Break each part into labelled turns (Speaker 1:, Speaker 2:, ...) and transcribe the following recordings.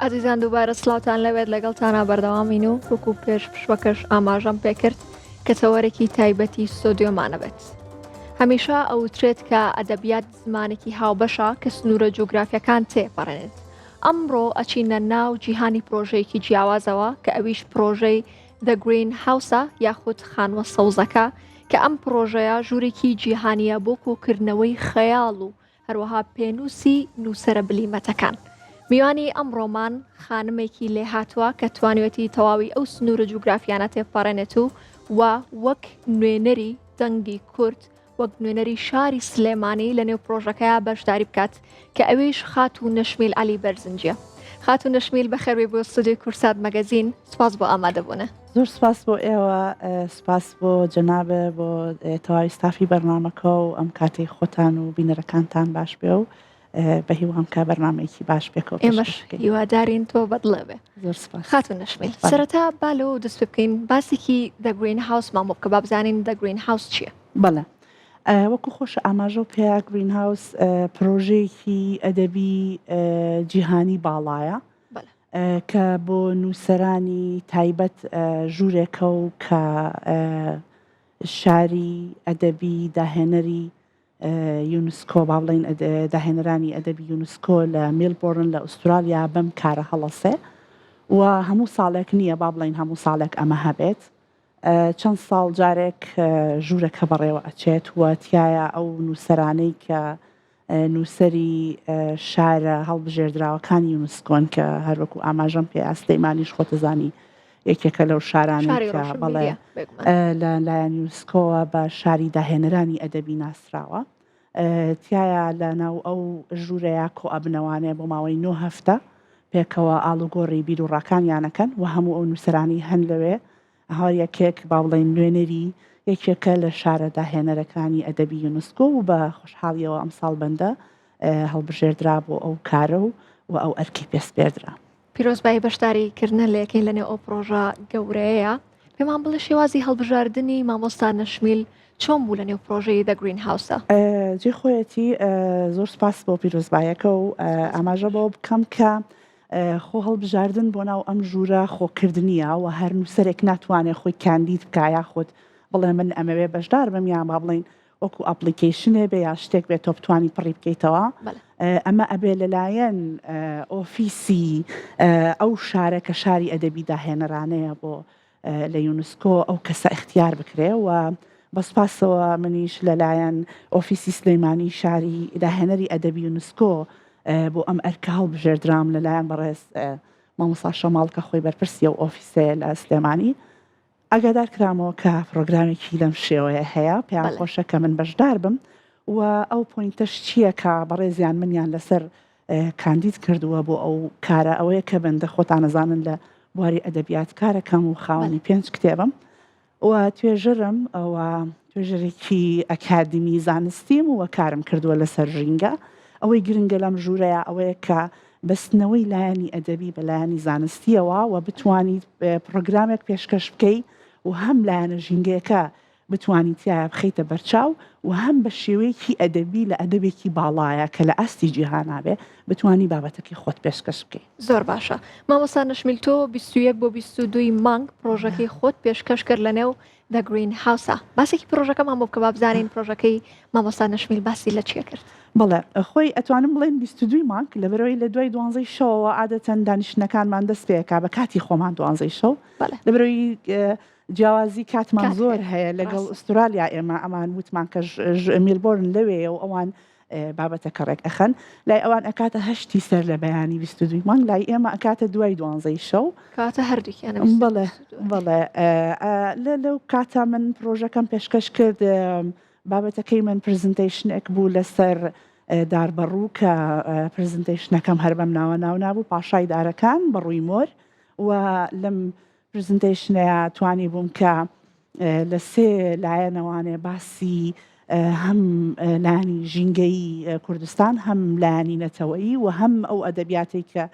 Speaker 1: ئازیزان دووبارە سڵاوتان لەوێت لەگەڵتانە بەردەوامین و وەکو پێشوەکەش ئاماژەم پێکرد کە چەوەرێکی تایبەتی ستۆدیۆمانە بێت. هەمیشە ئەوترێت کە ئەدەبیات زمانێکی هاوبەشە کە سنوورە جوگرافیەکان تێپەڕێنێت. ئەمڕۆ ئەچینە ناو جیهانی پرۆژەیەکی جیاوازەوە کە ئەویش پرۆژەی The Green House یاخود خانوە سەوزەکە کە ئەم پرۆژەیە ژوورێکی جیهانیە بۆ کۆکردنەوەی خەیاڵ و هەروەها پێنووسی نووسرە بلیمەتەکان. میوانی ئەم ڕۆمان خانمێکی لێ هاتووە کە توانوێتی تەواوی ئەو سنوورە جوگرافیانە تێپەڕێنێت و وەک نوێنەری دەنگی کورد وەک نوێنەری شاری سلێمانی لە نێو پرۆژەکەیە بەشداری بکات کە ئەوەیش خات و نەشمیل علی بەرزنجە. خات و نەشمیل بەخێربێ بۆ ستودیۆی کورسات مەگەزین. سپاس بۆ ئامادەبوونە.
Speaker 2: زۆر سپاس بۆ ئێوە، سپاس بۆ جەنابە بۆ تەواوی ستافی بەرنامەکە و ئەم کاتەی خۆتان و بینەرەکانتان باش بێ و بە هیوام کا بەرنامەیەکی باش بێکەوە
Speaker 1: ئێمەش هیوادارین تۆ بەدڵێ بێ.
Speaker 2: زۆر سپاس.
Speaker 1: خات و نەشمیل سەرەتا با لەوە دەست پێ بکەین باسێکی The Green House مامۆ بکە با بزانین The Green House چییە؟
Speaker 2: بەڵێ وەکو خۆش ئاماژە و پێیا گرین هاوس پرۆژەیەکی ئەدەبی جیهانی باڵایە کە بۆ نووسەرانی تایبەت ژوورێکە و کە شاری ئەدەبی داهێنەری یونسکۆ با بڵێن داهێنەرانی ئەدەبی یونسکۆ لە میلبۆرن لە ئوسترالیا بەم کارە هەڵەسێ و هەموو ساڵێک نییە با بڵێن هەموو ساڵێک ئەمە هەبێت. چەند ساڵ جارێک ژوورەکە بەڕێوە ئەچێت و تایە ئەو نووسەرانەی کە نووسری شارە هەڵبژێردراوەکانی یونسکۆن کە هەروەکو ئاماژەم پێ ئەسلەیمانیش خۆتەزانی یەکێکە لەو شارانی کە بەڵێ لەلایەن یونسکۆوە بە شاری داهێنەرانی ئەدەبی ناسراوە. تایە لە ناو ئەو ژوورەیە کۆ ئەبنەوانێ بۆ ماوەی 9 هەفتە پێکەوە ئاڵوگۆڕی بیر و ڕاکانیانەکەن و هەموو ئەو نووسەرانی هەن لەوێ هەر یەکێک با بڵێن نوێنەری یەکێکە لە شارە داهێنەرەکانی ئەدەبی یونسکۆ و بە خۆشحاڵیەوە ئەمساڵ بەندە هەڵبژێردرا بۆ ئەو کارە و ئەو ئەرکی پێسپێردرا.
Speaker 1: پیرۆزبایی بەشداریکردنە لە یەکەین لەنێو ئەو پرۆژە گەورەیە پێمان بڵێ شێوازی هەڵبژاردننی مامۆستا نەشمیل چۆن بوو لە نێو پرۆژەی The Green House؟
Speaker 2: جێ خۆیەتی زۆر سپاس بۆ پیرۆزبایەکە و ئاماژە بۆ بکەم کە خۆ هەڵبژاردن بۆ ناو ئەم ژوورە خۆکردنیە و هەر نووسەرێک ناتوانێت خۆی کاندید بکایە خۆت بڵێ من ئەمەوێ بەشدار بم یان با بڵێن وەکو ئەپلیکیشنێ بێ یا شتێک بێت تۆ بتوانی پڕی بکەیتەوە. ئەمە ئەبێ لەلایەن ئۆفیسی ئەو شارە کە شاری ئەدەبی داهێنەرانەیە بۆ لە یونسکۆ ئەو کەسە اختیار بکرێ و بەسپاسەوە منیش لەلایەن ئۆفیسی سلەیمانی شاری داهێنەری ئەدەبی یونسکۆ بۆ ئەم ئەرکە هەڵبژێردرام لەلایەن بەڕێز مامۆستا شەماڵکە خۆی بەرپرسی و ئۆفیسێ لە سلێمانی ئاگادار کرامەوە کە پرۆگرامێکی لەم شێوەیە هەیە پێیان خۆشە کە من بەشدار بم و ئەو پۆینتەش چییە کە بەڕێزیان منیان لەسەر کاندید کردووە بۆ ئەو کارە ئەوەیە کە بەندە خۆتان نەزانن لە بواری ئەدەبیات کارەکەم و خاوەنی 5 کتێبم و توێژرم ئەوە توێژەرێکی ئەکادمی زانستیم و کارم کردووە لەسەر ژینگە. ئەوەی گرنگە لەم ژوورەیە ئەوەیە کە بەستنەوەی لایەنی ئەدەبی بە لایەنی زانستیەوە و بتوانیت پرۆگرامێک پێشکەش بکەی و هەم لایەنە ژینگەکە بتوانیت تایە بخەیتە بەرچاو و هەم بە شێوەیەکی ئەدەبی لە ئەدەبێکی باڵایە کە لە ئاستی جیهانابێ بتوانی بابەتەکەی خۆت پێشکەش بکەی.
Speaker 1: زۆر باشە. مامۆستا نەشمیل تۆ 21 بۆ 22 مانگ پرۆژەکەی خۆت پێشکەش کرد لە نێو The Green House. باسێکی پرۆژەکەمان بۆ بکە با بزانین پرۆژەکەی مامۆستا نەشمیل باسی لە چیە کرد؟
Speaker 2: بەڵێ خۆی ئەتوانم بڵێن 22 مانگ لەبەرەوەی لە دوای 12 شەوە عادەتەن دانیشتنەکانمان دەست پێکا بە کاتی خۆمان 12 شەو لەبەرەوەی جیاوازی کاتمان زۆر هەیە لەگەڵ ئوسترالیا ئێمە ئەمان وتمان کە میلبۆرن لەوێ و ئەوان بابەتەکە ڕێک ئەخەن لای ئەوان ئەکاتە 8 سەر لە بەیانی 22 مانگ لای ئێمە ئەکاتە دوای 12 شەو
Speaker 1: کاتە هەردووکیانە.
Speaker 2: بڵێ لەو کاتە من پرۆژەکەم پێشکەش کرد بابەتەکەی من پرزنتیشنێک بوو لەسەر داربەڕوو کە پرزنتیشنەکەم هەر بەم ناوە ناو نابوو پاشای دارەکان بەڕووی مۆر و لەم پرزنتیشنەیە توانی بووم کە لە 3 لایەنەوانێ باسی هەم لایەنی ژینگەی کوردستان هەم لایەنی نەتەوەیی و هەم ئەو ئەدەبیاتی کە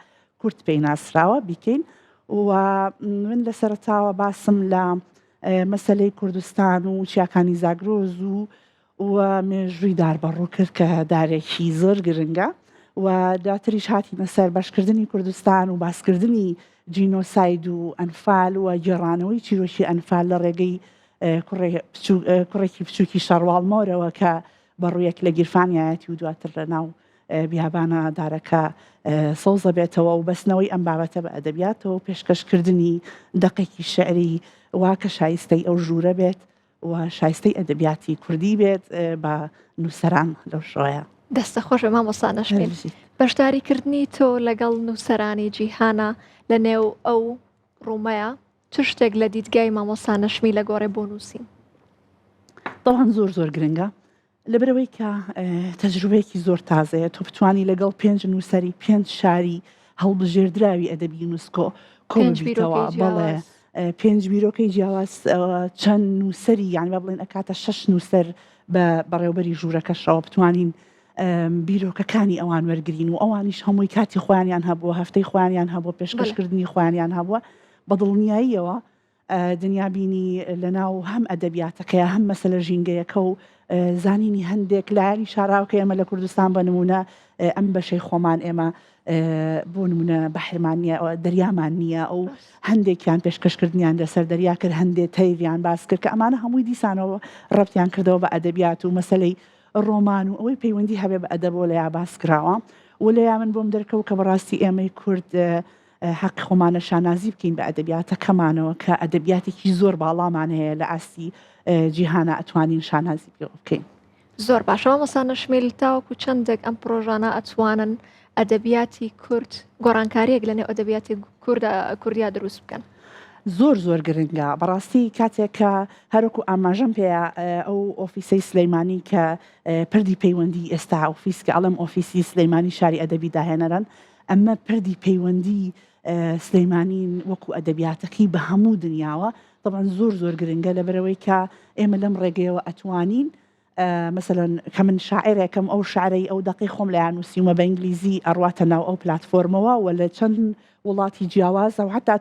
Speaker 2: کورد پێی ناسراوە بیکەین و من لە سەرەتاوە باسم لە مەسەلەی کوردستان و چیاکانی زاگرۆز و مێژووی داربەڕوو کرد کە دارێکی زۆر گرنگە و دواتریش هاتیمە سەر باشکردنی کوردستان و باسکردنی جینۆساید و ئەنفال و گێڕانەوەی چیرۆکی ئەنفال لە ڕێگەی کوڕێکی بچووکی شەڕواڵمۆرەوە کە بەڕوویەک لە گیرفانیایەتی و دواتر لە ناو بیابانە دارەکە سەوزە بێتەوە و بەستنەوەی ئەم بابەتە بە ئەدەبیاتەوە و پێشکەشکردنی دەقێکی شعری واکە شایستەی ئەو ژوورە بێت و شایستەی ئەدەبیاتی کوردی بێت بە نووسەران لەو شۆیە.
Speaker 1: دەستە خۆش مامۆستا نەشمێن بەشداریکردنی تۆ لەگەڵ نووسەرانی جیهانە لە نێو ئەو ڕوومەیە چ شتێک لە دیدگای مامۆستا نەشمی لە گۆڕێ بۆ نووسین؟
Speaker 2: دەڵان زۆر گرنگە لەبەرەوەی کە تەجروبەیەکی زۆر تازەیە تۆ بتوانی لەگەڵ 5 نووسەری 5 شاری هەڵبژێردراوی ئەدەبی یونسکۆ کۆبیتەوە بەڵێ 5 بیرۆکەی جیاواز چەند نووسەری یان با بڵێن ئەکاتە 6 نووسەر بەڕێوبەری ژوورەکەشەوە بتوانین بیرۆکەکانی ئەوان وەرگین و ئەوانیش هەمووی کاتی خۆیانیان هەبووە هەفتەی خۆیانیان هەبووە پێشکەشکردنی خۆیانیان هەبووە بە دڵنیاییەوە دنیابینی لەناو هەم ئەدەبیاتەکەیە هەم مەسەلە ژینگەیەکە و زانینی هەندێک لایانی شاراوکە ئێمە لە کوردستان بە نمونە ئەم بەشەی خۆمان ئێمە بۆ نمونە بەحرمان نییە دەریامان نییە ئەو هەندێکیان پێشکەشکردنیان لەسەر دەریا کرد هەندێک تەیڤیان باس کرد کە ئەمانە هەمووی دیسانەوە ڕەبتیان کردەوە بە ئەدەبیات و مەسەلەی ڕۆمان و ئەوەی پەیوەندی هەبێ بە ئەدەبەوە لە یا باس کراوە و لە یا من بۆم دەرکەوت کە بەڕاستی ئێمەی کورد حەق خۆمانە شانازی بکەین بە ئەدەبیاتەکەمانەوە کە ئەدەبیاتێکی زۆر باڵامان هەیە لە ئاستی جیهانە ئەتوانین شانازی بکەین.
Speaker 1: زۆر باشەوە مەستا نەشمیل تاوەکو چەندێک ئەم پرۆژانە ئەتوانن ئەدەبیاتی کورد گۆڕانکاریەک لەنێو ئەدەبیاتی کوردیا دروست بکەن.
Speaker 2: زۆر گرنگە بەڕاستی کاتێک کە هەروکو ئاماژەم پێەیە ئەو ئۆفیسەی سلەیمانی کە پردی پەیوەندی ئێستا ئۆفیس کە ئەڵم ئۆفیسی سلەیمانی شاری ئەدەبی داهێنەرن ئەمە پردی پەیوەندی سلەیمانین وەکو ئەدەبیاتەکەی بە هەموو دنیاوە طبعاً زۆر گرنگە لەبەرەوەی کە ئێمە لەم ڕێگەیەوە ئەتوانین مثلەن کە من شاعرێکم ئەو شعرەی ئەو دقی خۆم لایەن نووسیمە بە ئینگلیزی ئەڕواتە ناو ئەو پلاتفۆرمەوە و لە چەند وڵاتی جیاوازە و حتا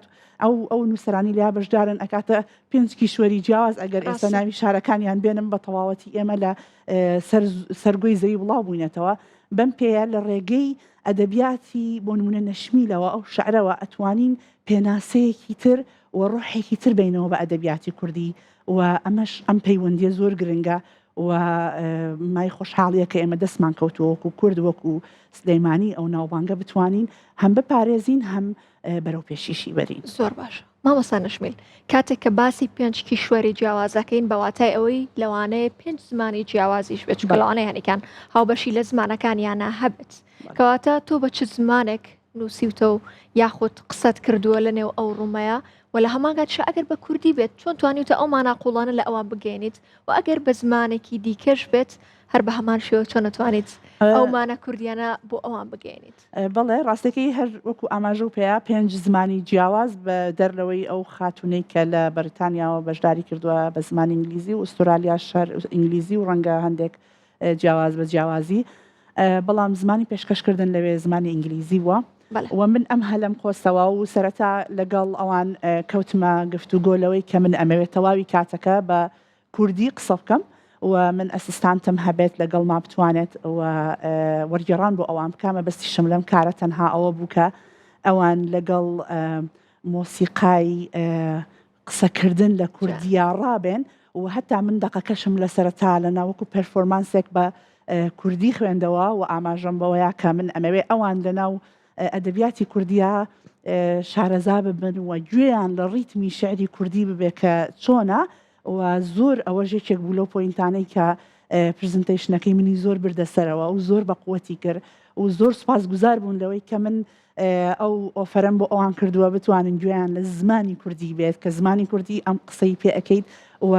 Speaker 2: ئەو نووسرانی لیا بەشدارن ئەکاتە 5 کیشوەری جیاواز ئەگەر ئێستا ناوی شارەکانیان بێنم بە تەواوەتی ئێمە لە سەرگۆی زەوی بڵاو بووینەتەوە بەم پێەیە لە ڕێگەی ئەدەبیاتی بۆ نمونە نەشمیلەوە ئەو شعرەوە ئەتوانین پێناسەیەکی تر و ڕۆحێکی تر بینەوە بە ئەدەبیاتی کوردی و ئەمەش ئەم پەیوەندیە زۆر گرنگە و مای خۆشحاڵیە کە ئێمە دەستمان کەوتووە وەکو کورد وەکو سلەیمانی ئەو ناوبانگە بتوانین هەم بپارێزین هەم بەرەو پێشیشی بەرین.
Speaker 1: زۆر باش مامۆستا نەشمیل کاتێک کە باسی 5 کیشوەری جیاوازەکەین بەواتای ئەوەی لەوانەیە 5 زمانی جیاوازیش بێت چونکە لەوانەیە هەنێکان هاوبەشی لە زمانەکانیانە هەبێت کەواتە تۆ بە چ زمانێک نووسیوتە و یاخود قسەت کردووە لە نێو ئەو ڕوومەیە و لە هەمانگات ئەگەر بە کوردی بێت چۆن توانیتە ئەو ماناقوڵانە لە ئەوان بگەێنیت و ئەگەر بە زمانێکی دیکەش بێت هەر بە هەمان شێوە چۆن نەتوانیت ئەو مانە کوردیانە بۆ ئەوان بگەێنیت؟
Speaker 2: بەڵێ ڕاستەکەی هەر وەکو ئاماژە و پێیا 5 زمانی جیاواز بە دەرلەوەی ئەو خاتونەی کە لە بەریتانیاوە بەشداری کردووە بە زمانی ئینگلیزی و ئوسترالیا شەر ئینگلیزی و ڕەنگە هەندێک جیاواز بە جیاوازی بەڵام زمانی پێشکەشکردن لەوێ زمانی ئینگلیزی وە و من ئەم هەلم خۆستەوە و سەرەتا لەگەڵ ئەوان کەوتمە گفتوگۆلەوەی کە من ئەمەوێت تەواوی کاتەکە بە کوردی قسە بکەم و من ئەسیستانتم هەبێت لەگەڵ ما بتوانێت وەرگێڕان بۆ ئەوان بکەمە بەستی شم لەم کارە تەنها ئەوە بوو کە ئەوان لەگەڵ مۆسیقای قسەکردن لە کوردیا ڕابێن و هەتا من دەقەکەشم لە سەرەتا لە ناوەکو پەرفۆرمانسێک بە کوردی خوێندەوە و ئاماژەم بەوەیە کە من ئەمەوێ ئەوان لەناو ئەدەبیاتی کوردیا شارەزا ببن و گوێیان لە ڕیتمی شعری کوردی ببێ کە چۆنە و زۆر ئەوە ژێکێک بوو لەو پۆینتانەی کە پرزنتەیشنەکەی منی زۆر بردەسەرەوە و زۆر بە قووەتی کرد و زۆر سوپاسگوزار بوون لەوەی کە من ئەو ئۆفەرم بۆ ئەوان کردووە بتوانن گوێیان لە زمانی کوردی بێت کە زمانی کوردی ئەم قسەی پێ ئەەکەیت و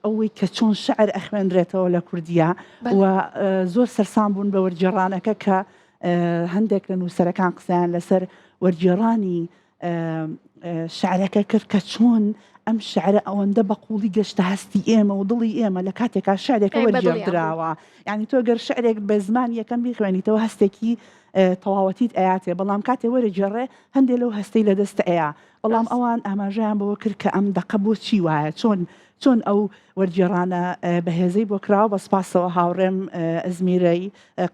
Speaker 2: ئەوەی کە چۆن شعر ئەخوێنرێتەوە لە کوردیا و زۆر سەرسام بوون بە وەرگێڕانەکە کە هەندێک لە نووسەرەکان قسەیان لەسەر وەرگێڕانی شعرەکە کرد کە چۆن ئەم شعرە ئەوەندە بەقوڵی گەشتە هەستی ئێمە و دڵی ئێمە لە کاتێکا شعرێکە وەرجێدراوە یعنی تۆ گەر شعرێک بە زمان یەکەم بیخوێنیتەوە هەستێکی تەواوەتیت ئەیاتێ بەڵام کاتێ وەرەجێڕێ هەندێک لەو هەستەی لە دەستە ئەیە بەڵام ئەوان ئاماژەیان بەوە کرد کە ئەم دەقە بۆ چی وایە چۆن ئەو وەرجێڕانە بەهێزەی بۆ کراوە بە سپاسەوە هاوڕێم ئەزمیرەی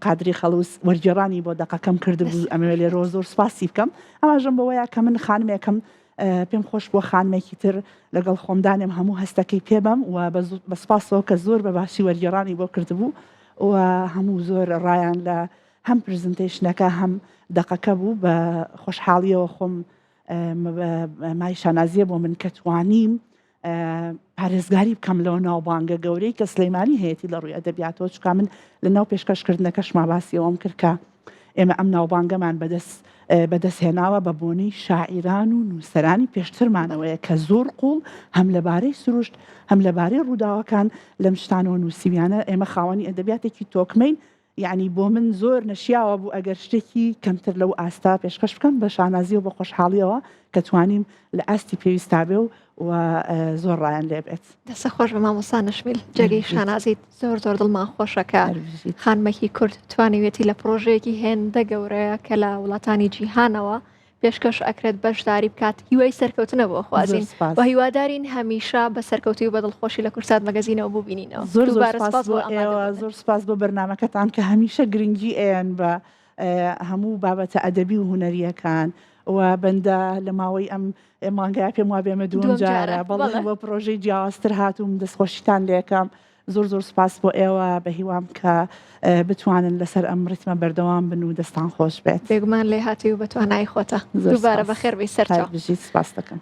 Speaker 2: قادری خەلووس وەرجێڕانی بۆ دەقەکەم کردبوو ئەمە لێرۆ زۆر سپاسی بکەم ئاماژەم بەوەیە کە من خانمێکم پێم خۆش بۆ خانمێکی تر لەگەڵ خۆمدانم هەموو هەستەکەی پێبم و بە سپاسەوە کە زۆر بە باشی وەرجێڕانی بۆ کردبوو و هەموو زۆر ڕایان لە هەم پرزنتیشنەکە هەم دەقەکە بوو بە خۆشحاڵیەوە خۆم مای شانازیە بۆ من کە توانیم پارێزگاری بکەم لەو ناوبانگە گەورەی کە سلەیمانی هەیەی لە ڕووی ئەدەبیاتەوە چکە من لە ناو پێشکەشکردنەکەشما باسیەوەم کرد کە ئێمە ئەم ناوبانگەمان بەدەستهێناوە بە بۆنەی شاعیران و نووسەرانی پێشترمانەوەیە کە زۆر قوڵ هەم لەبارەی سروشت هەم لەبارەی ڕووداوەکان لەم شتانەوە نووسیویانە ئێمە خاوەنی ئەدەبیاتێکی تۆکمەین یعنی بۆ من زۆر نەشیاوە بوو ئەگەر شتێکی کەمتر لەو ئاستا پێشکەش بکەم بە شانازی و بە خۆشحاڵیەوە کە توانیم لە ئاستی پێویستا بێ و زۆر ڕایان لێ بێت
Speaker 1: دەستە خۆش بە مامۆستا نەشمیل جێگەی شانازیت زۆر دڵمان خۆشەکە خانمێکی کورد توانیوێتی لە پرۆژەیەکی هێندە گەورەیە کە لە وڵاتانی جیهانەوە پێشکەش ئەکرێت بەشداری بکات هیوای سەرکەوتنە بۆ خوازین و هیوادارین هەمیشە بە سەرکەوتی و بەدڵخۆشی لە کورسات مەگەزینەوە ببینینەوە
Speaker 2: زۆر سپاس بۆ بەرنامەکەتان کە هەمیشە گرنگی ئێن بە هەموو بابەتە ئەدەبی و هوەریەکان و بەندە لە ماوەی ئەم مانگای پێم وا بێمە دوم جارە بەڵێ بۆ پرۆژەی جیاوازتر هاتووم دەستخۆشیتان لێکم زۆر سپاس بۆ ئێوە بە هیوام کە بتوانن لەسەر ئەم ڕیتمە بەردەوام بن و دەستان خۆش بێت
Speaker 1: بێگومان لێ هاتی و بە توانای خۆتە دووبارە بەخێر بێی سەرچاو
Speaker 2: سپاس دەکەم.